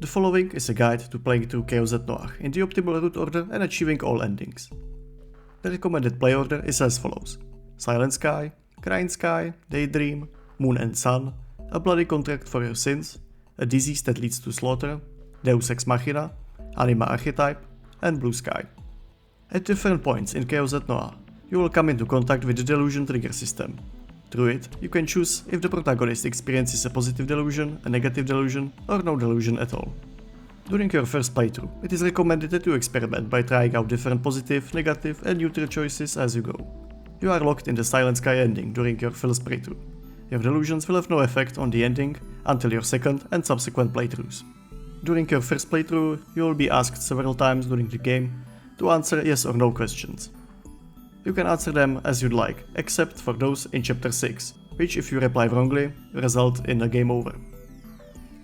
The following is a guide to playing through Deus Ex NoAH in the optimal route order and achieving all endings. The recommended play order is as follows: Silent Sky, Crying Sky, Daydream, Moon and Sun, A Bloody Contract for Your Sins, A Disease That Leads to Slaughter, Deus Ex Machina, Anima Archetype, and Blue Sky. At different points in Deus Ex NoAH, you will come into contact with the delusion trigger system. Through it, you can choose if the protagonist experiences a positive delusion, a negative delusion, or no delusion at all. During your first playthrough, it is recommended that you experiment by trying out different positive, negative, and neutral choices as you go. You are locked in the Silent Sky ending during your first playthrough. Your delusions will have no effect on the ending until your second and subsequent playthroughs. During your first playthrough, you will be asked several times during the game to answer yes or no questions. You can answer them as you'd like, except for those in Chapter 6, which if you reply wrongly, result in a game over.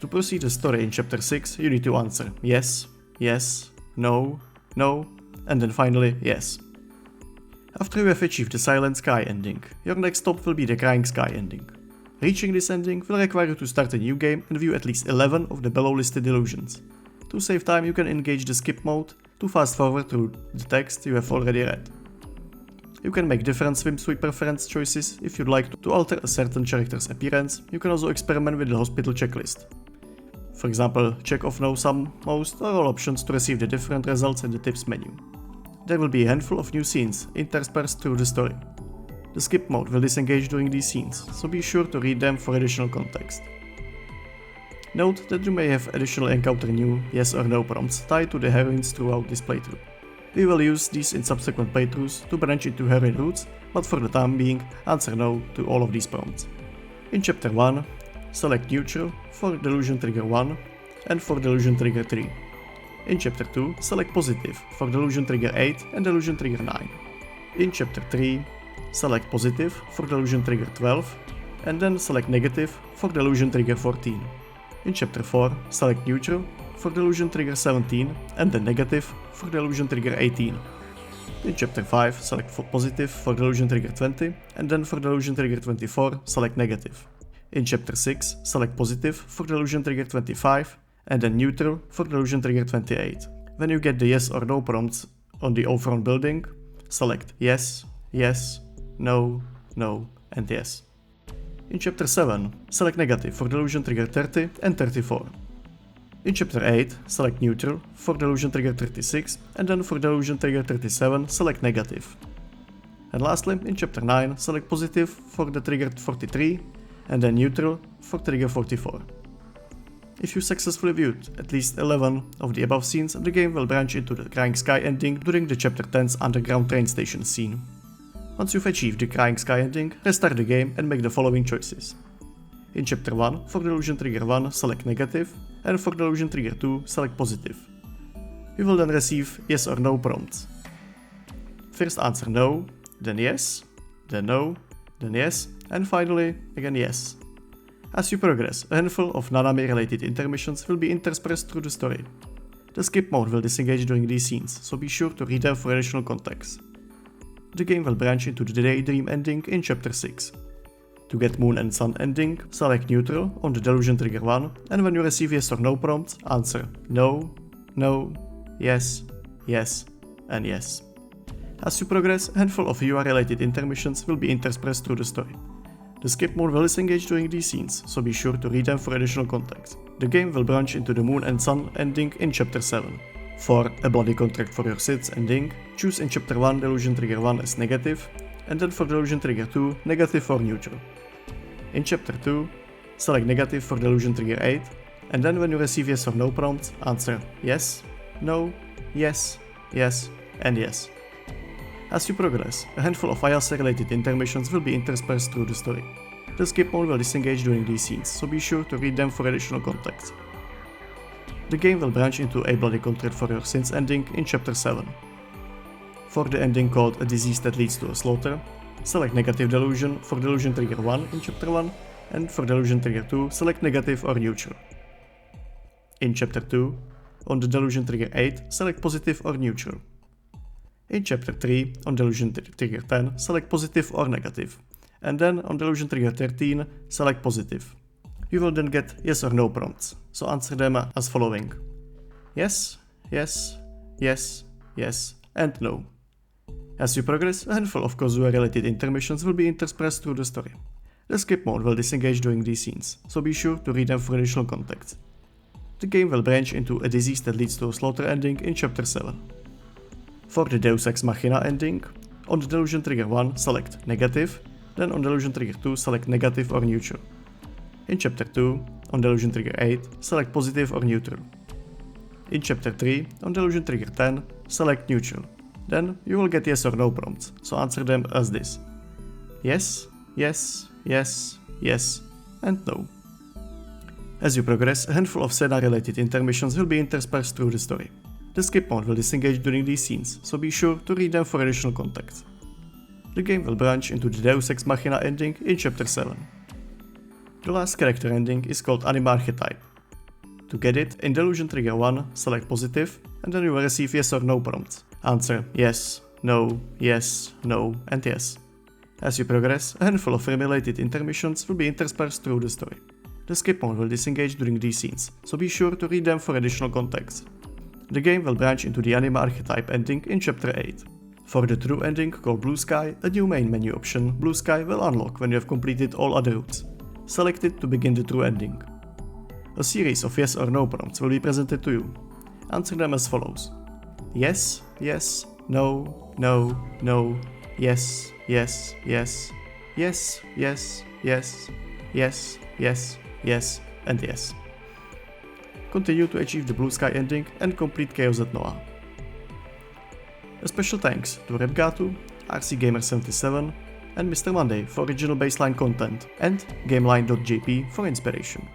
To proceed the story in Chapter 6, you need to answer yes, yes, no, no, and then finally yes. After you have achieved the Silent Sky ending, your next stop will be the Crying Sky ending. Reaching this ending will require you to start a new game and view at least 11 of the below listed delusions. To save time, you can engage the skip mode to fast forward through the text you have already read. You can make different swim sweep preference choices if you'd like to alter a certain character's appearance. You can also experiment with the hospital checklist. For example, check off no, some, most, or all options to receive the different results in the tips menu. There will be a handful of new scenes interspersed through the story. The skip mode will disengage during these scenes, so be sure to read them for additional context. Note that you may have additional encounter new yes or no prompts tied to the heroines throughout this playthrough. We will use these in subsequent playthroughs to branch into heroine routes, but for the time being, answer no to all of these prompts. In Chapter 1, select neutral for delusion trigger 1 and for delusion trigger 3. In Chapter 2, select positive for delusion trigger 8 and delusion trigger 9. In Chapter 3, select positive for delusion trigger 12 and then select negative for delusion trigger 14. In Chapter 4, select neutral for delusion trigger 17 and then negative for delusion trigger 18. In Chapter 5, select for positive for delusion trigger 20 and then for delusion trigger 24, select negative. In Chapter 6, select positive for delusion trigger 25 and then neutral for delusion trigger 28. When you get the yes or no prompts on the overall building, select yes, yes, no, no, and yes. In Chapter 7, select negative for delusion trigger 30 and 34. In Chapter 8, select neutral for delusion trigger 36 and then for delusion trigger 37, select negative. And lastly, in Chapter 9, select positive for the trigger 43 and then neutral for trigger 44. If you successfully viewed at least 11 of the above scenes, the game will branch into the Crying Sky ending during the Chapter 10's underground train station scene. Once you've achieved the Crying Sky ending, restart the game and make the following choices. In Chapter 1, for delusion trigger 1, select negative, and for delusion trigger 2, select positive. You will then receive yes or no prompts. First answer no, then yes, then no, then yes, and finally again yes. As you progress, a handful of Nanami related intermissions will be interspersed through the story. The skip mode will disengage during these scenes, so be sure to read them for additional context. The game will branch into the Daydream ending in Chapter 6. To get Moon and Sun ending, select neutral on the delusion trigger 1, and when you receive yes or no prompt, answer no, no, yes, yes, and yes. As you progress, a handful of UR related intermissions will be interspersed through the story. The skip mode will disengage during these scenes, so be sure to read them for additional context. The game will branch into the Moon and Sun ending in Chapter 7. For A Bloody Contract for Your Sins ending, choose in Chapter 1 delusion trigger 1 as negative, and then for delusion trigger 2, negative or neutral. In Chapter 2, select negative for delusion trigger 8, and then when you receive yes or no prompts, answer yes, no, yes, yes, and yes. As you progress, a handful of ILC related intermissions will be interspersed through the story. The skip mode will disengage during these scenes, so be sure to read them for additional context. The game will branch into A Bloody Contract for Your Sins ending in Chapter 7. For the ending called A Disease That Leads to a Slaughter, select negative delusion for delusion trigger 1 in Chapter 1, and for delusion trigger 2, select negative or neutral. In Chapter 2, on the delusion trigger 8, select positive or neutral. In Chapter 3, on delusion trigger 10, select positive or negative, and then on delusion trigger 13, select positive. You will then get yes or no prompts, so answer them as following: yes, yes, yes, yes, and no. As you progress, a handful of causal-related intermissions will be interspersed through the story. The skip mode will disengage during these scenes, so be sure to read them for additional context. The game will branch into a disease that leads to a slaughter ending in Chapter 7. For the Deus Ex Machina ending, on the delusion trigger 1 select negative, then on delusion trigger 2 select negative or neutral. In Chapter 2, on delusion trigger 8 select positive or neutral. In Chapter 3, on delusion trigger 10 select neutral. Then you will get yes or no prompts, so answer them as this: yes, yes, yes, yes, and no. As you progress, a handful of scena-related intermissions will be interspersed through the story. The skip mode will disengage during these scenes, so be sure to read them for additional context. The game will branch into the Deus Ex Machina ending in Chapter 7. The last character ending is called Anima Archetype. To get it, in delusion trigger 1 select positive, and then you will receive yes or no prompts. Answer yes, no, and yes. As you progress, a handful of related intermissions will be interspersed through the story. The skip mode will disengage during these scenes, so be sure to read them for additional context. The game will branch into the Anima Archetype ending in Chapter 8. For the true ending called Blue Sky, a new main menu option, Blue Sky, will unlock when you have completed all other routes. Select it to begin the true ending. A series of yes or no prompts will be presented to you. Answer them as follows: yes, yes, no, no, no, yes, yes, yes, yes, yes, yes, yes, yes, yes, and yes. Continue to achieve the Blue Sky ending and complete Chaos at NoAH. A special thanks to Repgatu, RCGamer77, and Mr. Monday for original baseline content, and Gameline.jp for inspiration.